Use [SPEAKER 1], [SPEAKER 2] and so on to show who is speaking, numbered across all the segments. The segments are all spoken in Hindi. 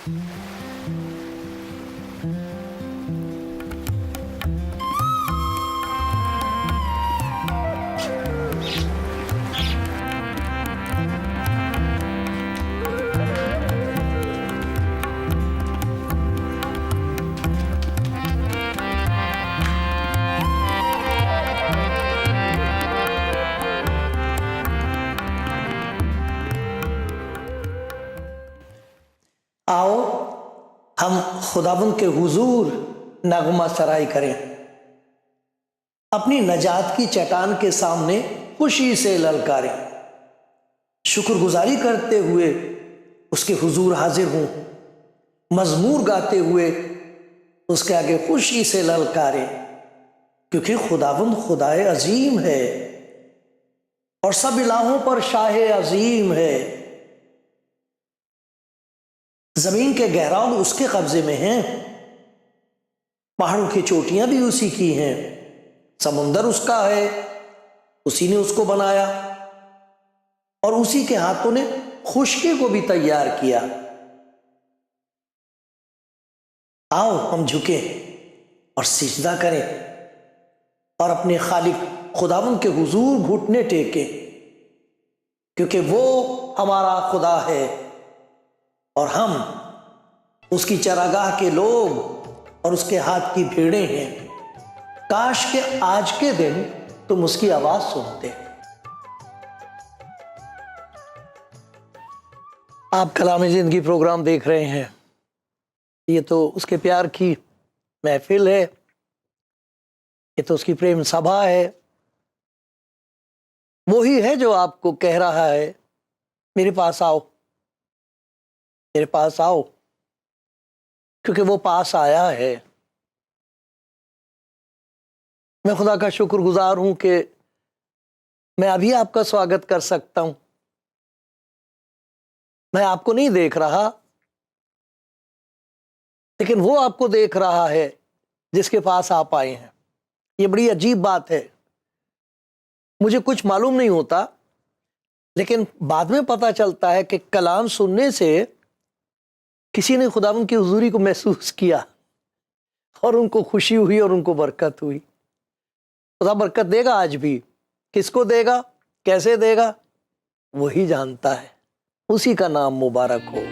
[SPEAKER 1] आओ हम खुदावंद के हुजूर नगमा सराई करें, अपनी नजात की चट्टान के सामने खुशी से ललकारें, शुक्रगुजारी करते हुए उसके हुजूर हाजिर हूं, मजमूर गाते हुए उसके आगे खुशी से ललकारें, क्योंकि खुदावंद खुदाए अजीम है और सब इलाहों पर शाहे अजीम है। जमीन के गहराव उसके कब्जे में हैं, पहाड़ों की चोटियां भी उसी की हैं, समुंदर उसका है, उसी ने उसको बनाया और उसी के हाथों ने खुशकी को भी तैयार किया। आओ हम झुके और सिजदा करें और अपने खालिक खुदावंद के हुजूर घुटने टेके, क्योंकि वो हमारा खुदा है और हम उसकी चरागाह के लोग और उसके हाथ की भेड़ें हैं। काश के आज के दिन तुम उसकी आवाज सुनते। आप कलाम जिंदगी प्रोग्राम देख रहे हैं। ये तो उसके प्यार की महफिल है, ये तो उसकी प्रेम सभा है। वो ही है जो आपको कह रहा है मेरे पास आओ, मेरे पास आओ, क्योंकि वो पास आया है। मैं खुदा का शुक्रगुजार हूं कि मैं अभी आपका स्वागत कर सकता हूं। मैं आपको नहीं देख रहा, लेकिन वो आपको देख रहा है जिसके पास आप आए हैं। ये बड़ी अजीब बात है। मुझे कुछ मालूम नहीं होता, लेकिन बाद में पता चलता है कि कलाम सुनने से किसी ने खुदावंद की हुजूरी को महसूस किया और उनको खुशी हुई और उनको बरकत हुई। खुदा बरकत देगा आज भी। किसको देगा, कैसे देगा, वही जानता है। उसी का नाम मुबारक हो।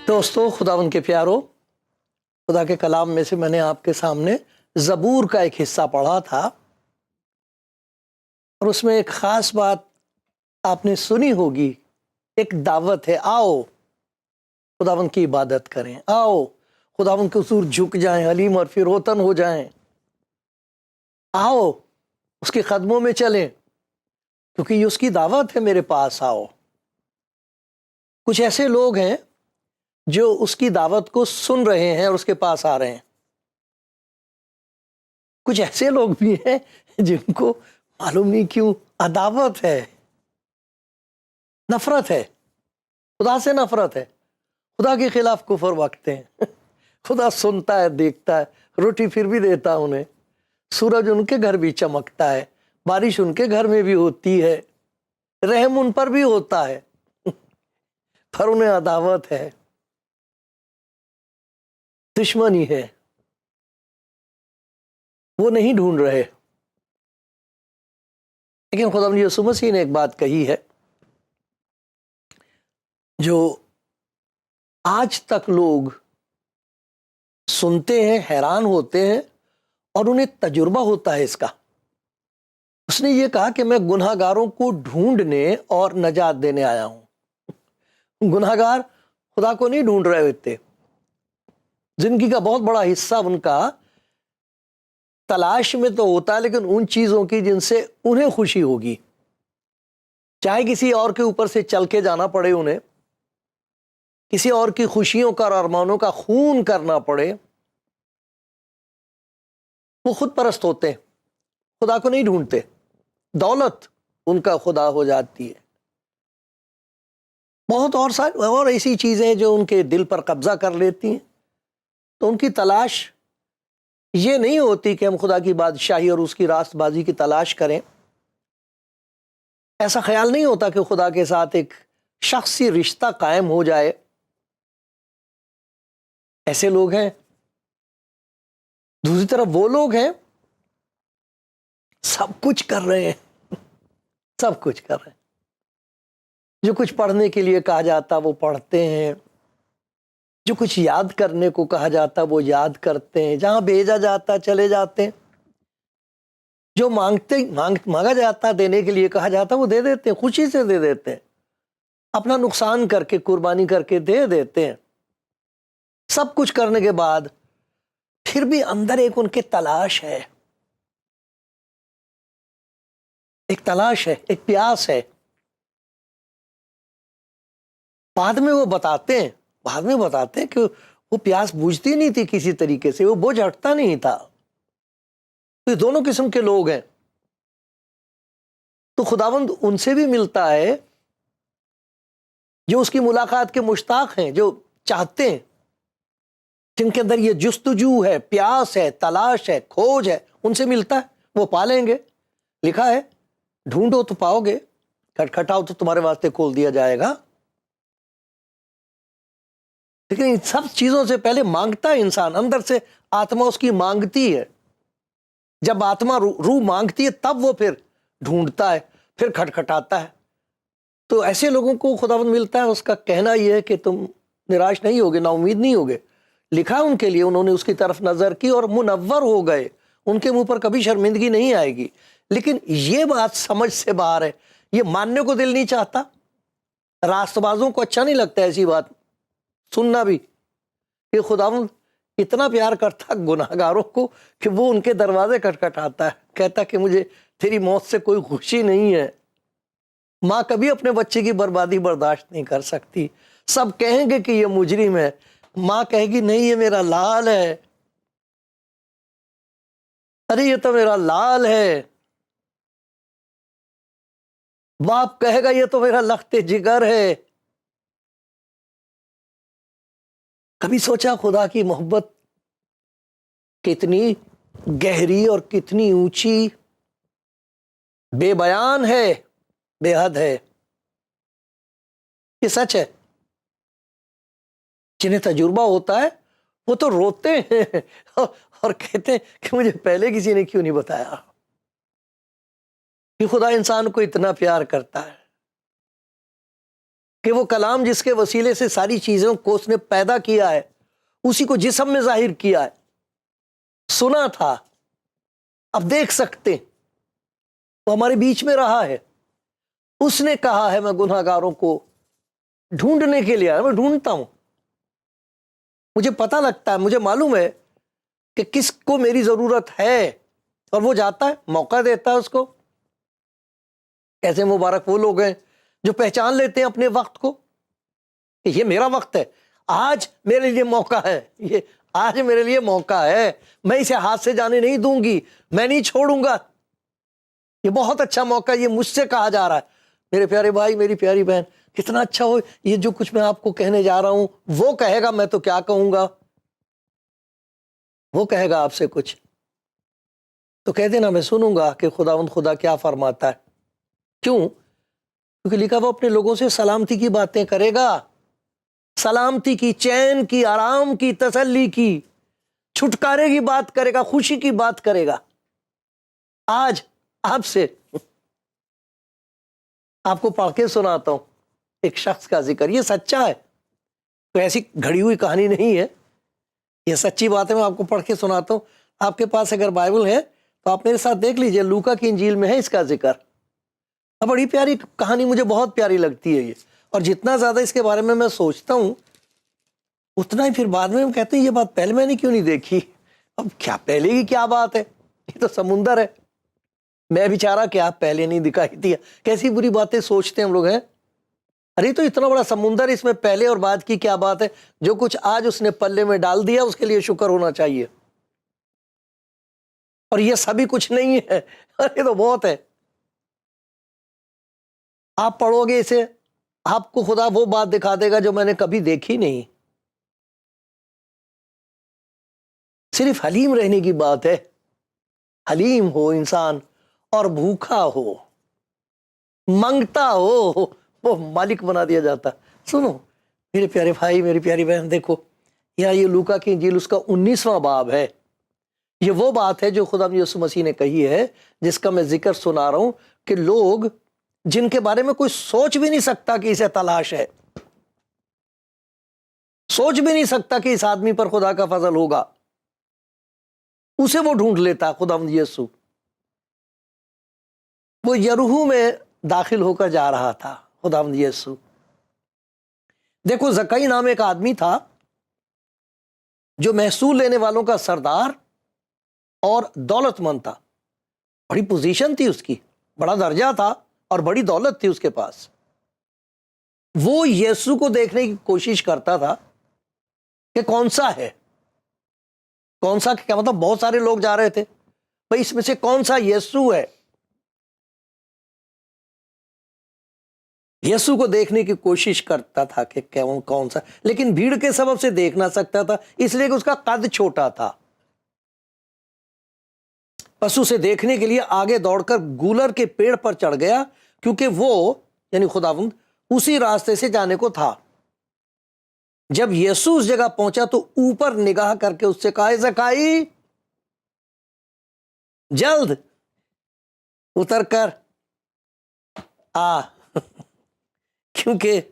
[SPEAKER 1] दोस्तों, खुदावंद के प्यारो, खुदा के कलाम में से मैंने आपके सामने ज़बूर का एक हिस्सा पढ़ा था और उसमें एक ख़ास बात आपने सुनी होगी। एक दावत है, आओ खुदावंद की इबादत करें, आओ खुदावंद के हुजूर झुक जाएं, हलीम और फिरोतन हो जाएं, आओ उसके कदमों में चलें, क्योंकि ये उसकी दावत है। मेरे पास आओ। कुछ ऐसे लोग हैं जो उसकी दावत को सुन रहे हैं और उसके पास आ रहे हैं। कुछ ऐसे लोग भी हैं जिनको मालूम नहीं क्यों अदावत है, नफरत है, खुदा से नफरत है, खुदा के खिलाफ कुफर बकते हैं। खुदा सुनता है, देखता है, रोटी फिर भी देता उन्हें, सूरज उनके घर भी चमकता है, बारिश उनके घर में भी होती है, रहम उन पर भी होता है, पर उन्हें अदावत है, दुश्मनी है। वो नहीं ढूंढ रहे। लेकिन खुदावंद यीशु मसीह ने एक बात कही है जो आज तक लोग सुनते हैं, हैरान होते हैं और उन्हें तजुर्बा होता है इसका। उसने ये कहा कि मैं गुनहगारों को ढूंढने और नजात देने आया हूं। गुनहगार खुदा को नहीं ढूंढ रहे होते। जिंदगी का बहुत बड़ा हिस्सा उनका तलाश में तो होता है, लेकिन उन चीज़ों की जिनसे उन्हें खुशी होगी। चाहे किसी और के ऊपर से चल के जाना पड़े, उन्हें किसी और की खुशियों का और अरमानों का खून करना पड़े, वो खुद परस्त होते हैं, खुदा को नहीं ढूंढते। दौलत उनका खुदा हो जाती है। बहुत और ऐसी चीज़ें जो उनके दिल पर कब्जा कर लेती हैं। तो उनकी तलाश ये नहीं होती कि हम खुदा की बादशाही और उसकी रास्तबाजी की तलाश करें। ऐसा ख्याल नहीं होता कि खुदा के साथ एक शख्सी रिश्ता कायम हो जाए। ऐसे लोग हैं। दूसरी तरफ वो लोग हैं सब कुछ कर रहे हैं, सब कुछ कर रहे हैं। जो कुछ पढ़ने के लिए कहा जाता वो पढ़ते हैं, जो कुछ याद करने को कहा जाता वो याद करते हैं, जहां भेजा जाता चले जाते हैं, जो मांगा जाता देने के लिए कहा जाता वो दे देते हैं, खुशी से दे देते हैं, अपना नुकसान करके कुर्बानी करके दे देते हैं। सब कुछ करने के बाद फिर भी अंदर एक उनके तलाश है, एक तलाश है, एक प्यास है। बाद में बताते हैं कि वो प्यास बुझती नहीं थी किसी तरीके से, वो बोझ हटता नहीं था। तो ये दोनों किस्म के लोग हैं। तो खुदावंद उनसे भी मिलता है जो उसकी मुलाकात के मुश्ताक हैं, जो चाहते हैं, जिनके अंदर ये जुस्तजू है, प्यास है, तलाश है, खोज है, उनसे मिलता है। वो पालेंगे। लिखा है ढूंढो तो पाओगे, खटखटाओ तो तुम्हारे वास्ते खोल दिया जाएगा। लेकिन इन सब चीजों से पहले मांगता है इंसान, अंदर से आत्मा उसकी मांगती है। जब आत्मा रूह मांगती है तब वो फिर ढूंढता है, फिर खटखटाता है। तो ऐसे लोगों को खुदावंद मिलता है। उसका कहना यह है कि तुम निराश नहीं होगे, ना उम्मीद नहीं होगे। लिखा है उनके लिए, उन्होंने उसकी तरफ नजर की और मुनव्वर हो गए। उनके मुंह पर कभी शर्मिंदगी नहीं आएगी। लेकिन ये बात समझ से बाहर है, ये मानने को दिल नहीं चाहता। रास्तबाजों को अच्छा नहीं लगता ऐसी बात सुनना भी, कि खुदावंद इतना प्यार करता गुनाहगारों को कि वो उनके दरवाजे खटखटाता है, कहता कि मुझे तेरी मौत से कोई खुशी नहीं है। माँ कभी अपने बच्चे की बर्बादी बर्दाश्त नहीं कर सकती। सब कहेंगे कि ये मुजरिम है, माँ कहेगी नहीं ये मेरा लाल है, अरे ये तो मेरा लाल है। बाप कहेगा ये तो मेरा लख्ते जिगर है। कभी सोचा खुदा की मोहब्बत कितनी गहरी और कितनी ऊंची, बेबयान है, बेहद है। ये सच है। जिन्हें तजुर्बा होता है वो तो रोते हैं और कहते हैं कि मुझे पहले किसी ने क्यों नहीं बताया कि खुदा इंसान को इतना प्यार करता है, कि वो कलाम जिसके वसीले से सारी चीजों को उसने पैदा किया है, उसी को जिस्म में जाहिर किया है, सुना था, अब देख सकते, वो हमारे बीच में रहा है। उसने कहा है मैं गुनाहगारों को ढूंढने के लिए आया, मैं ढूंढता हूं। मुझे पता लगता है, मुझे मालूम है कि किसको मेरी जरूरत है, और वो जाता है, मौका देता है उसको। ऐसे मुबारक वो लोग हैं जो पहचान लेते हैं अपने वक्त को कि ये मेरा वक्त है, आज मेरे लिए मौका है, ये आज मेरे लिए मौका है, मैं इसे हाथ से जाने नहीं दूंगी, मैं नहीं छोड़ूंगा। ये बहुत अच्छा मौका, ये मुझसे कहा जा रहा है। मेरे प्यारे भाई, मेरी प्यारी बहन, कितना अच्छा हो ये जो कुछ मैं आपको कहने जा रहा हूं। वो कहेगा, मैं तो क्या कहूंगा, वो कहेगा आपसे कुछ तो कह देना, मैं सुनूंगा कि खुदावंद खुदा क्या फरमाता है। क्यों? क्योंकि लिखा वो अपने लोगों से सलामती की बातें करेगा, सलामती की, चैन की, आराम की, तसल्ली की, छुटकारे की बात करेगा, खुशी की बात करेगा। आज आपसे आपको पढ़ के सुनाता हूं एक शख्स का जिक्र। ये सच्चा है, तो ऐसी घड़ी हुई कहानी नहीं है, ये सच्ची बात है। मैं आपको पढ़ के सुनाता हूं। आपके पास अगर बाइबल है तो आप मेरे साथ देख लीजिए, लूका की इंजील में है इसका जिक्र। अब बड़ी प्यारी कहानी, मुझे बहुत प्यारी लगती है ये। और जितना ज्यादा इसके बारे में मैं सोचता हूं उतना ही फिर बाद में हम कहते हैं ये बात पहले मैंने क्यों नहीं देखी। अब क्या पहले की क्या बात है, ये तो समुंदर है, मैं बेचारा क्या पहले नहीं दिखाई दिया। कैसी बुरी बातें सोचते हैं हम लोग हैं। अरे तो इतना बड़ा समुंदर, इसमें पहले और बाद की क्या बात है। जो कुछ आज उसने पल्ले में डाल दिया उसके लिए शुक्र होना चाहिए। और ये सभी कुछ नहीं है, अरे तो बहुत है। आप पढ़ोगे इसे, आपको खुदा वो बात दिखा देगा जो मैंने कभी देखी नहीं। सिर्फ हलीम रहने की बात है। हलीम हो इंसान और भूखा हो, मंगता हो, वो मालिक बना दिया जाता। सुनो मेरे प्यारे भाई, मेरी प्यारी बहन, देखो यहाँ ये लूका की इंजील उसका 19वां बाब है। ये वो बात है जो खुदा यीशु मसीह ने कही है, जिसका मैं जिक्र सुना रहा हूं कि लोग जिनके बारे में कोई सोच भी नहीं सकता कि इसे तलाश है, सोच भी नहीं सकता कि इस आदमी पर खुदा का फजल होगा, उसे वो ढूंढ लेता खुदा यीशु। वो यरूहू में दाखिल होकर जा रहा था खुदावंद यीशु। देखो जकई नाम एक आदमी था जो महसूल लेने वालों का सरदार और दौलतमंद था। बड़ी पोजीशन थी उसकी, बड़ा दर्जा था और बड़ी दौलत थी उसके पास। वो यीशु को देखने की कोशिश करता था कि कौन सा है, कौन सा, क्या मतलब बहुत सारे लोग जा रहे थे भाई, इसमें से कौन सा यीशु है। यीशु को देखने की कोशिश करता था कि कौन सा, लेकिन भीड़ के सबब से देख ना सकता था, इसलिए कि उसका कद छोटा था। बस उसे देखने के लिए आगे दौड़कर गूलर के पेड़ पर चढ़ गया, क्योंकि वो यानी खुदावंद उसी रास्ते से जाने को था। जब यीशु उस जगह पहुंचा तो ऊपर निगाह करके उससे कहा, ज़काई जल्द उतर कर आ, क्योंकि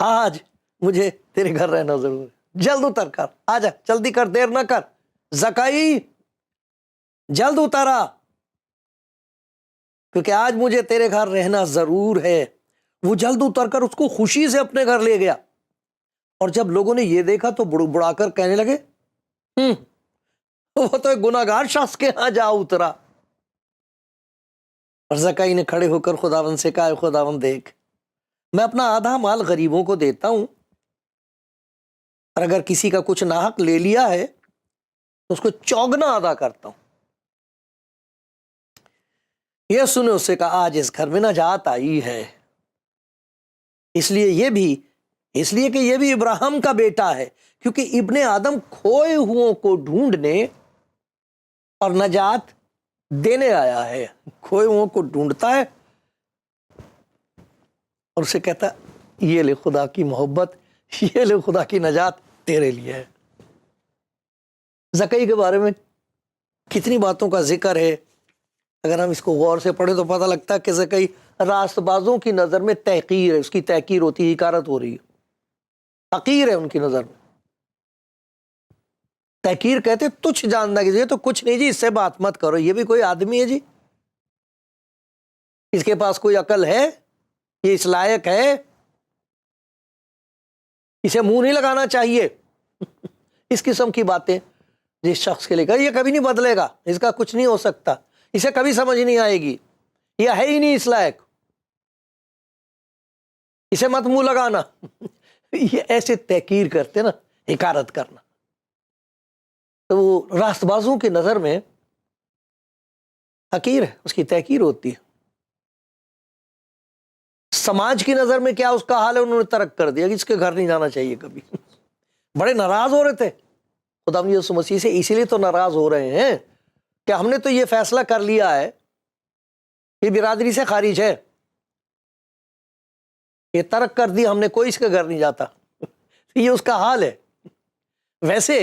[SPEAKER 1] आज मुझे तेरे घर रहना जरूर है। जल्द उतर कर आजा, जल्दी कर, देर ना कर। ज़काई जल्द उतारा, क्योंकि आज मुझे तेरे घर रहना जरूर है। वो जल्द उतरकर उसको खुशी से अपने घर ले गया। और जब लोगों ने ये देखा तो बुड़बुड़ाकर कहने लगे, वो तो एक गुनाहगार शख्स के यहां जा उतरा। और ज़काई ने खड़े होकर खुदावन से कहा, खुदावन देख, मैं अपना आधा माल गरीबों को देता हूं, और अगर किसी का कुछ नाहक ले लिया है तो उसको चौगना अदा करता हूं। यह सुने उससे कहा, आज इस घर में नजात आई है, इसलिए कि यह भी इब्राहिम का बेटा है, क्योंकि इब्ने आदम खोए हुओं को ढूंढने और नजात देने आया है। खोए हुओं को ढूंढता है और उसे कहता, ये ले खुदा की मोहब्बत, ये ले खुदा की नजात तेरे लिए है। ज़काई के बारे में कितनी बातों का जिक्र है। अगर हम इसको गौर से पढ़ें तो पता लगता है कि ज़काई रास्तबाजों की नज़र में तहकीर है, उसकी तहकीर होती है, हिकारत हो रही है, हकीर है उनकी नज़र में। तहकीर कहते तुच्छ जानना कीजिए, तो कुछ नहीं जी, इससे बात मत करो, ये भी कोई आदमी है जी, इसके पास कोई अकल है, ये इस लायक है, इसे मुंह नहीं लगाना चाहिए। इस किस्म की बातें जिस शख्स के लिए कर, ये कभी नहीं बदलेगा, इसका कुछ नहीं हो सकता, इसे कभी समझ नहीं आएगी, यह है ही नहीं इस लायक, इसे मत मुंह लगाना। ये ऐसे तहकीर करते ना, हिकारत करना। तो वो रास्तबाजों की नजर में हकीर है, उसकी तहकीर होती है। समाज की नजर में क्या उसका हाल है, उन्होंने तर्क कर दिया कि इसके घर नहीं जाना चाहिए कभी। बड़े नाराज हो रहे थे खुदा यीशु मसीह से, इसीलिए तो नाराज हो रहे हैं कि हमने तो ये फैसला कर लिया है कि बिरादरी से खारिज है, ये तर्क कर दिया हमने, कोई इसके घर नहीं जाता। ये उसका हाल है। वैसे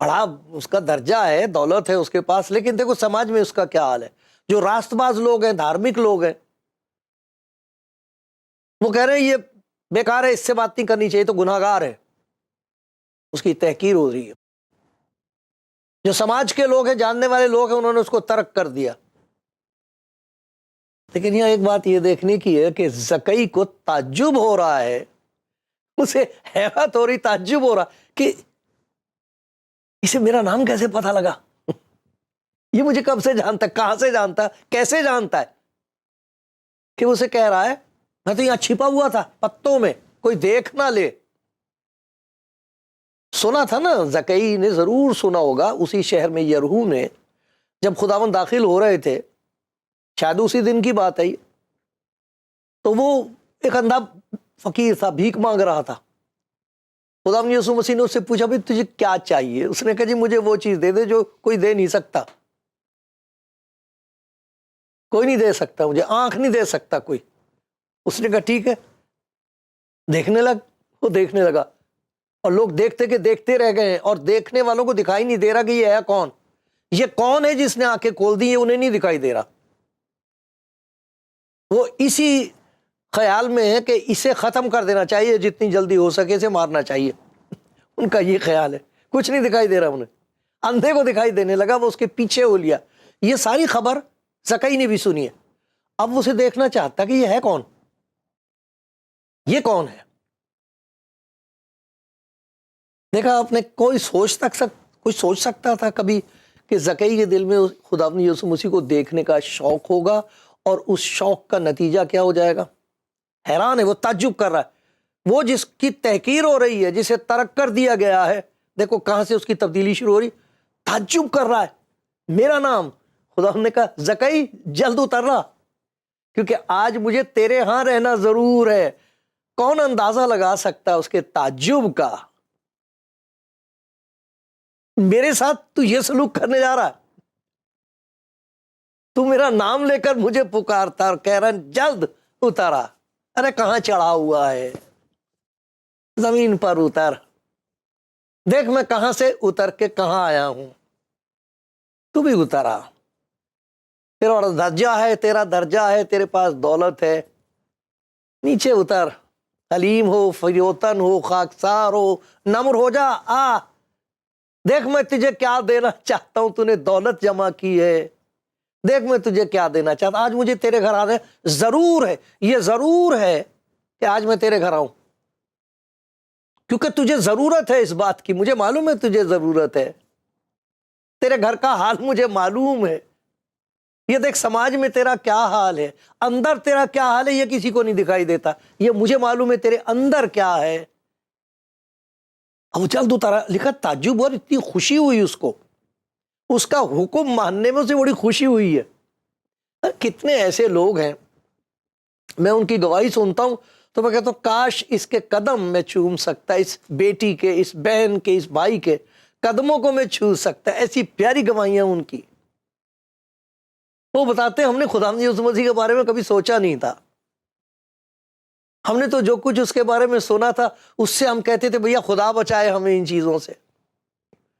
[SPEAKER 1] बड़ा उसका दर्जा है, दौलत है उसके पास, लेकिन देखो समाज में उसका क्या हाल है। जो रास्तबाज लोग हैं, धार्मिक लोग हैं, वो कह रहे हैं ये बेकार है, इससे बात नहीं करनी चाहिए, तो गुनाहगार है, उसकी तहकीर हो रही है। जो समाज के लोग हैं, जानने वाले लोग हैं, उन्होंने उसको तर्क कर दिया। लेकिन यहाँ एक बात ये देखने की है कि ज़काई को ताज्जुब हो रहा है, उसे हैरत हो रही, ताज्जुब हो रहा कि इसे मेरा नाम कैसे पता लगा। ये मुझे कब से जानता है, कहां से जानता है, कैसे जानता है कि उसे कह रहा है मैं तो यहां छिपा हुआ था पत्तों में, कोई देख ना ले। सुना था ना, जकई ने जरूर सुना होगा, उसी शहर में यरहू में जब खुदावन दाखिल हो रहे थे, शायद उसी दिन की बात है, तो वो एक अंधा फकीर था, भीख मांग रहा था। खुदावन यीशु मसीह ने उससे पूछा भाई तुझे क्या चाहिए? उसने कहा जी मुझे वो चीज दे दे जो कोई दे नहीं सकता, कोई नहीं दे सकता, मुझे आंख नहीं दे सकता कोई। उसने कहा ठीक है, देखने लग। वो देखने लगा और लोग देखते के देखते रह गए, और देखने वालों को दिखाई नहीं दे रहा कि ये है कौन, ये कौन है जिसने आंखें खोल दी, ये उन्हें नहीं दिखाई दे रहा। वो इसी ख्याल में है कि इसे खत्म कर देना चाहिए, जितनी जल्दी हो सके इसे मारना चाहिए। उनका ये ख्याल है, कुछ नहीं दिखाई दे रहा उन्हें। अंधे को दिखाई देने लगा, वो उसके पीछे हो लिया। ये सारी खबर जकई ने भी सुनी है। अब उसे देखना चाहता कि ये है कौन, ये कौन है। देखा आपने, कोई सोच सकता था कभी कि जकई के दिल में खुदावंद यीशु मसीह को देखने का शौक होगा, और उस शौक का नतीजा क्या हो जाएगा? हैरान है, वो ताज्जुब कर रहा है। वो जिसकी तहकीर हो रही है, जिसे तर्क कर दिया गया है, देखो कहां से उसकी तब्दीली शुरू हो रही। ताज्जुब कर रहा है, मेरा नाम, खुदावंद ने कहा जकई जल्द उतरना, क्योंकि आज मुझे तेरे यहां रहना जरूर है। कौन अंदाजा लगा सकता है उसके ताज्जुब का? मेरे साथ तू ये सलूक करने जा रहा है, तू मेरा नाम लेकर मुझे पुकारता और कह रहा जल्द उतारा। अरे कहां चढ़ा हुआ है, जमीन पर उतर, देख मैं कहां से उतर के कहां आया हूं। तू भी उतरा, तेरा दर्जा है, तेरा दर्जा है, तेरे पास दौलत है, नीचे उतर। हलीम हो, फरियोतन हो, खाकसार हो, नम्र हो जा, आ देख मैं तुझे क्या देना चाहता हूं। तूने दौलत जमा की है, देख मैं तुझे क्या देना चाहता। आज मुझे तेरे घर आने जरूर है, ये जरूर है कि आज मैं तेरे घर आऊं, क्योंकि तुझे जरूरत है इस बात की। मुझे मालूम है तुझे जरूरत है, तेरे घर का हाल मुझे मालूम है। ये देख समाज में तेरा क्या हाल है, अंदर तेरा क्या हाल है, ये किसी को नहीं दिखाई देता। ये मुझे मालूम है तेरे अंदर क्या है। अब जल्द उतारा, लिखा ताज्जुब, और इतनी खुशी हुई उसको, उसका हुक्म मानने में उसे बड़ी खुशी हुई है। कितने ऐसे लोग हैं, मैं उनकी गवाही सुनता हूं तो मैं कहता हूं काश इसके कदम मैं चूम सकता, इस बेटी के, इस बहन के, इस भाई के कदमों को मैं छू सकता। ऐसी प्यारी गवाहियां उनकी। वो बताते हमने खुदावंद यीशु मसीह के बारे में कभी सोचा नहीं था, हमने तो जो कुछ उसके बारे में सुना था उससे हम कहते थे भैया खुदा बचाए हमें इन चीजों से,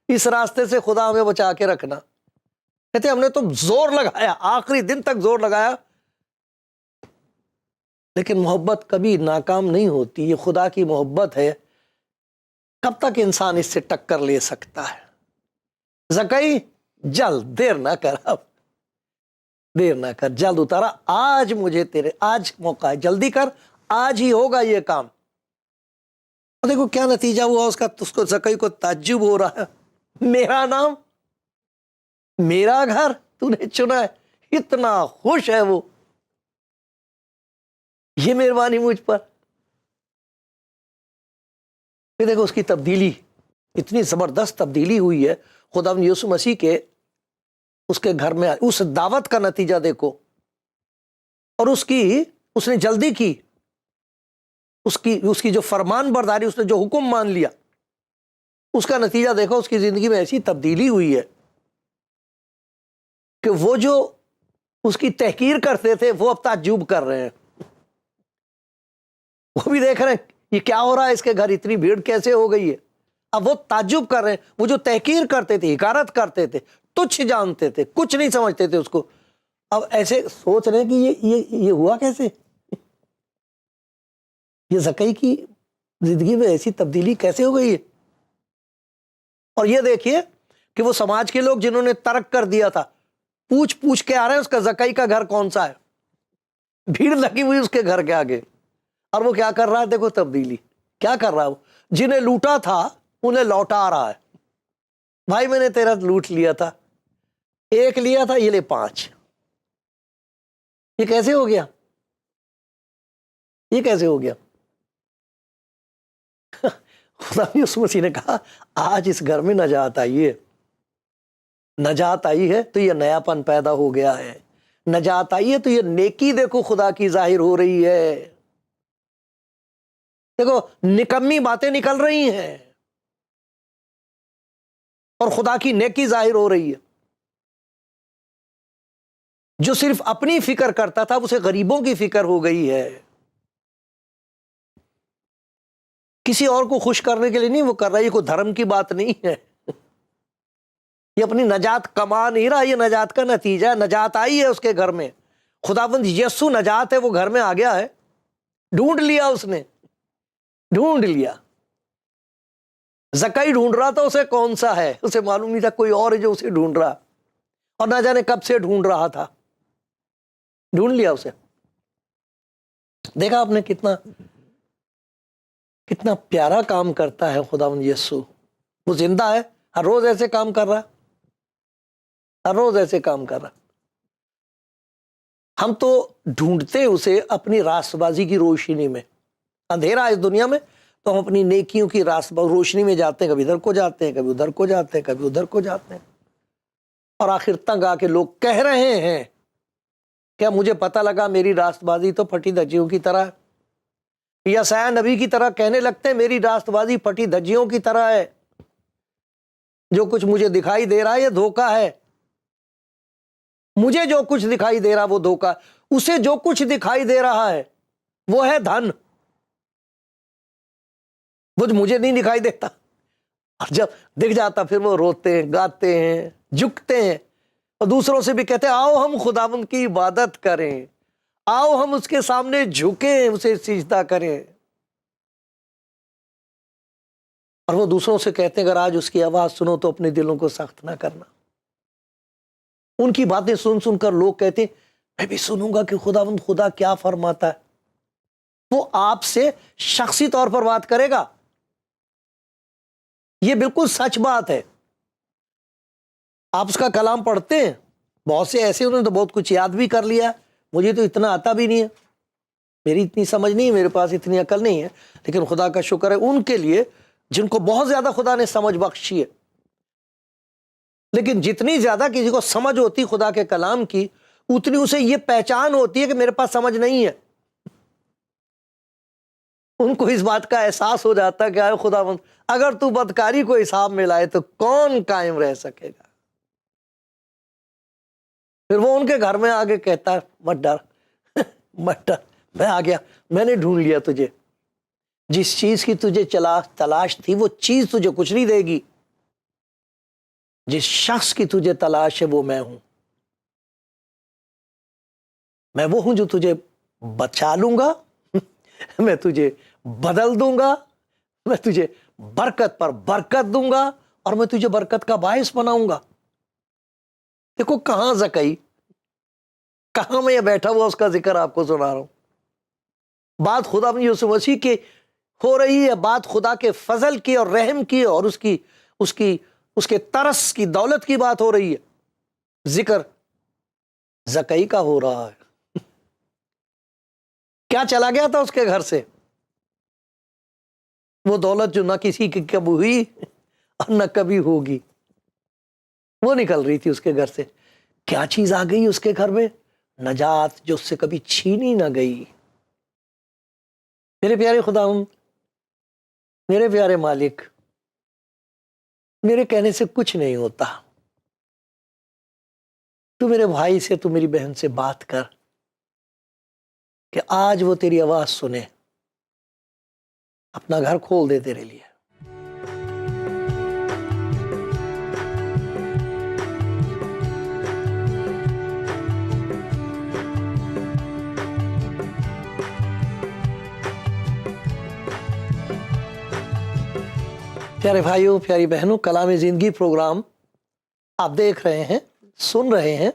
[SPEAKER 1] इस रास्ते से खुदा हमें बचा के रखना। कहते हमने तो जोर लगाया, आखिरी दिन तक जोर लगाया, लेकिन मोहब्बत कभी नाकाम नहीं होती। ये खुदा की मोहब्बत है, कब तक इंसान इससे टक्कर ले सकता है। जकई जल्द, देर ना कर, अब देर ना कर, जल्द उतारा। आज मुझे तेरे, आज मौका है, जल्दी कर, आज ही होगा ये काम। और देखो क्या नतीजा हुआ उसका, उसको जकई को ताज्जुब हो रहा है, मेरा नाम, मेरा घर तूने चुना है। इतना खुश है वो, ये मेहरबानी मुझ पर। फिर देखो उसकी तब्दीली, इतनी जबरदस्त तब्दीली हुई है खुदावंद यीशु मसीह के उसके घर में। उस दावत का नतीजा देखो, और उसने जल्दी की, उसकी जो फरमान बरदारी, उसने जो हुक्म मान लिया, उसका नतीजा देखो। उसकी जिंदगी में ऐसी तब्दीली हुई है कि वो जो उसकी तहकीर करते थे वो अब ताज्जुब कर रहे हैं। वो भी देख रहे हैं ये क्या हो रहा है, इसके घर इतनी भीड़ कैसे हो गई है। अब वो ताज्जुब कर रहे हैं। वो जो तहकीर करते थे, हिकारत करते थे, तुच्छ जानते थे, कुछ नहीं समझते थे उसको, अब ऐसे सोच रहे हैं कि ये हुआ कैसे। ये जकई की जिंदगी में ऐसी तब्दीली कैसे हो गई है। और ये देखिए कि वो समाज के लोग जिन्होंने तर्क कर दिया था, पूछ पूछ के आ रहे हैं उसका जकई का घर कौन सा है, भीड़ लगी हुई उसके घर के आगे। और वो क्या कर रहा है, देखो तब्दीली क्या कर रहा है। वो जिन्हें लूटा था उन्हें लौटा रहा है। भाई मैंने तेरा लूट लिया था, एक लिया था, ये ले 5। ये कैसे हो गया? ये कैसे हो गया? खुदा यीशु मसीह ने कहा आज इस घर में नजात आई है। नजात आई है तो ये नयापन पैदा हो गया है। नजात आई है तो ये नेकी देखो खुदा की जाहिर हो रही है। देखो निकम्मी बातें निकल रही हैं और खुदा की नेकी जाहिर हो रही है। जो सिर्फ अपनी फिक्र करता था उसे गरीबों की फिक्र हो गई है। किसी और को खुश करने के लिए नहीं वो कर रहा है, ये कोई धर्म की बात नहीं है। ये अपनी नजात कमा नहीं रहा, ये नजात का नतीजा। नजात आई है उसके घर में। खुदावंद यीशु नजात है, वो घर में आ गया है। ढूंढ लिया उसने, ढूंढ लिया। जक्कई ढूंढ रहा था उसे कौन सा है, उसे मालूम नहीं था कोई और है जो उसे ढूंढ रहा, और ना जाने कब से ढूंढ रहा था। ढूंढ लिया उसे। देखा आपने कितना कितना प्यारा काम करता है खुदावंद यीशु। वो जिंदा है, हर रोज ऐसे काम कर रहा, हर रोज ऐसे काम कर रहा। हम तो ढूंढते उसे अपनी रास्तबाजी की रोशनी में। अंधेरा है इस दुनिया में तो हम अपनी नेकियों की रोशनी में जाते हैं, कभी इधर को जाते हैं, कभी उधर को जाते हैं, कभी उधर को जाते हैं, और आखिर तंग आके लोग कह रहे हैं क्या मुझे पता लगा मेरी रास्तबाजी तो फटी धज्जियों की तरह है। यशायाह नबी की तरह कहने लगते हैं मेरी रास्तबाजी फटी धज्जियों की तरह है। जो कुछ मुझे दिखाई दे रहा है ये धोखा है। मुझे जो कुछ दिखाई दे रहा वो धोखा, उसे जो कुछ दिखाई दे रहा है वो है धन। वो मुझे नहीं दिखाई देता, और जब दिख जाता फिर वो रोते हैं, गाते हैं, झुकते हैं, और दूसरों से भी कहते हैं आओ हम खुदावंद की इबादत करें, आओ हम उसके सामने झुकें, उसे सिजदा करें। और वो दूसरों से कहते हैं अगर आज उसकी आवाज सुनो तो अपने दिलों को सख्त ना करना। उनकी बातें सुन सुनकर लोग कहते हैं मैं भी सुनूंगा कि खुदावंद खुदा क्या फरमाता है। वो आपसे शख्सी तौर पर बात करेगा, ये बिल्कुल सच बात है। आप उसका कलाम पढ़ते हैं, बहुत से ऐसे उन्होंने तो बहुत कुछ याद भी कर लिया, मुझे तो इतना आता भी नहीं है, मेरी इतनी समझ नहीं है, मेरे पास इतनी अकल नहीं है। लेकिन खुदा का शुक्र है उनके लिए जिनको बहुत ज्यादा खुदा ने समझ बख्शी है। लेकिन जितनी ज्यादा किसी को समझ होती खुदा के कलाम की, उतनी उसे ये पहचान होती है कि मेरे पास समझ नहीं है। उनको इस बात का एहसास हो जाता है कि आए खुदावंद अगर तू बदकारी को हिसाब में लाए तो कौन कायम रह सकेगा। फिर वो उनके घर में आके कहता है मत डर मत डर, मैं आ गया, मैंने ढूंढ लिया तुझे। जिस चीज की तुझे तलाश थी वो चीज तुझे कुछ नहीं देगी। जिस शख्स की तुझे तलाश है वो मैं हूं। मैं वो हूं जो तुझे बचा लूंगा मैं तुझे बदल दूंगा, मैं तुझे बरकत पर बरकत दूंगा, और मैं तुझे बरकत का बायस बनाऊंगा। देखो कहां जक्कई, कहां मैं बैठा हुआ उसका जिक्र आपको सुना रहा हूं। बात खुदा यीशु मसीह की हो रही है, बात खुदा के फजल की और रहम की और उसके तरस की दौलत की बात हो रही है। जिक्र जक्कई का हो रहा है। क्या चला गया था उसके घर से? वो दौलत जो ना किसी की कभी हुई और न कभी होगी, वो निकल रही थी उसके घर से। क्या चीज आ गई उसके घर में? नजात जो उससे कभी छीनी ना गई। मेरे प्यारे खुदावंद, मेरे प्यारे मालिक, मेरे कहने से कुछ नहीं होता। तू मेरे भाई से, तू मेरी बहन से बात कर कि आज वो तेरी आवाज सुने। अपना घर खोल दे तेरे लिए। प्यारे भाइयों, प्यारी बहनों, कलाम जिंदगी प्रोग्राम आप देख रहे हैं, सुन रहे हैं।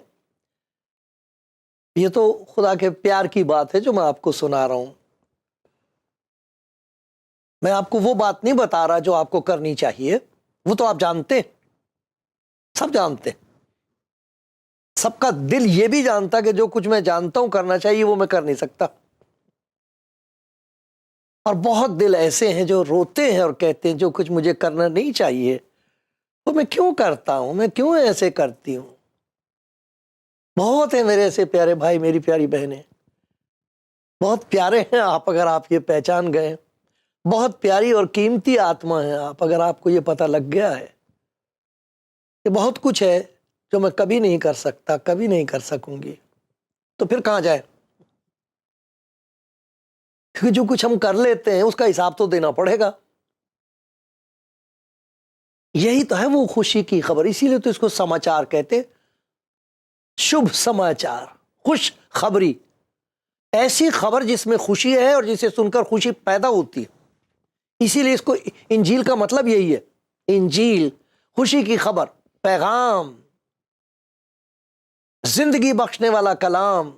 [SPEAKER 1] ये तो खुदा के प्यार की बात है जो मैं आपको सुना रहा हूं। मैं आपको वो बात नहीं बता रहा जो आपको करनी चाहिए, वो तो आप जानते हैं, सब जानते हैं। सबका दिल ये भी जानता कि जो कुछ मैं जानता हूं करना चाहिए वो मैं कर नहीं सकता। और बहुत दिल ऐसे हैं जो रोते हैं और कहते हैं जो कुछ मुझे करना नहीं चाहिए वो मैं क्यों करता हूं, मैं क्यों ऐसे करती हूं। बहुत है मेरे ऐसे प्यारे भाई, मेरी प्यारी बहनें, बहुत प्यारे हैं आप अगर आप ये पहचान गए। बहुत प्यारी और कीमती आत्मा है आप अगर आपको ये पता लग गया है कि बहुत कुछ है जो मैं कभी नहीं कर सकता, कभी नहीं कर सकूंगी, तो फिर कहां जाए। क्योंकि जो कुछ हम कर लेते हैं उसका हिसाब तो देना पड़ेगा। यही तो है वो खुशी की खबर, इसीलिए तो इसको समाचार कहते, शुभ समाचार, खुश खबरी, ऐसी खबर जिसमें खुशी है और जिसे सुनकर खुशी पैदा होती है। इसीलिए इसको इंजील का मतलब यही है, इंजील, खुशी की खबर, पैगाम, जिंदगी बख्शने वाला कलाम।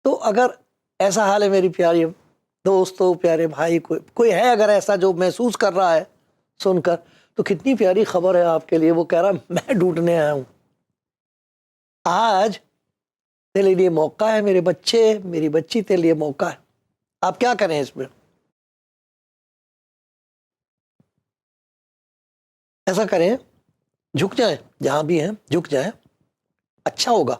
[SPEAKER 1] तो अगर ऐसा हाल है मेरी प्यारी दोस्तों, प्यारे भाई, कोई है अगर ऐसा जो महसूस कर रहा है सुनकर, तो कितनी प्यारी खबर है आपके लिए। वो कह रहा मैं ढूंढने आया हूं, आज तेरे लिए मौका है मेरे बच्चे, मेरी बच्ची, तेरे लिए मौका है। आप क्या करें इसमें? ऐसा करें, झुक जाएं, जहां भी हैं झुक जाएं, अच्छा होगा।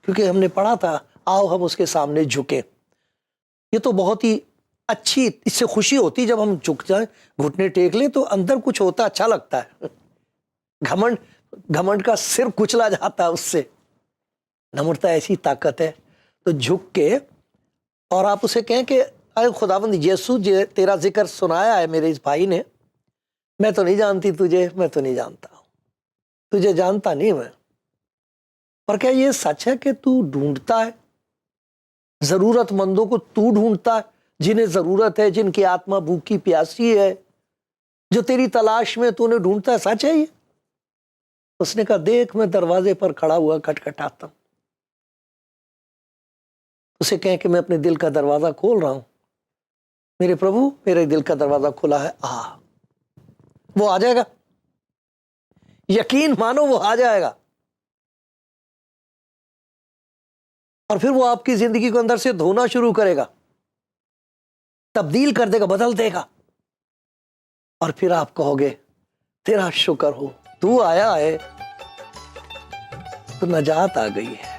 [SPEAKER 1] क्योंकि हमने पढ़ा था आओ हम उसके सामने झुके। ये तो बहुत ही अच्छी, इससे खुशी होती जब हम झुक जाएं, घुटने टेक लें, तो अंदर कुछ होता, अच्छा लगता है। घमंड, घमंड का सिर कुचला जाता है उससे। नम्रता ऐसी ताकत है। तो झुक के और आप उसे कहें कि अरे खुदावंद यीशु, तेरा जिक्र सुनाया है मेरे इस भाई ने, मैं तो नहीं जानती तुझे, मैं तो नहीं जानता, तुझे जानता नहीं मैं, पर क्या ये सच है कि तू ढूंढता है, जरूरतमंदों को तू ढूंढता है, जिन्हें जरूरत है, जिनकी आत्मा भूखी प्यासी है, जो तेरी तलाश में तूने ढूंढता है, सच है ये? उसने कहा देख मैं दरवाजे पर खड़ा हुआ खटखटाता हूं। उसे कहें कि मैं अपने दिल का दरवाजा खोल रहा हूं, मेरे प्रभु मेरे दिल का दरवाजा खुला है, आ। वो आ जाएगा, यकीन मानो वो आ जाएगा। और फिर वो आपकी जिंदगी को अंदर से धोना शुरू करेगा, तब्दील कर देगा, बदल देगा। और फिर आप कहोगे तेरा शुक्र हो, तू आया है तो नजात आ गई है।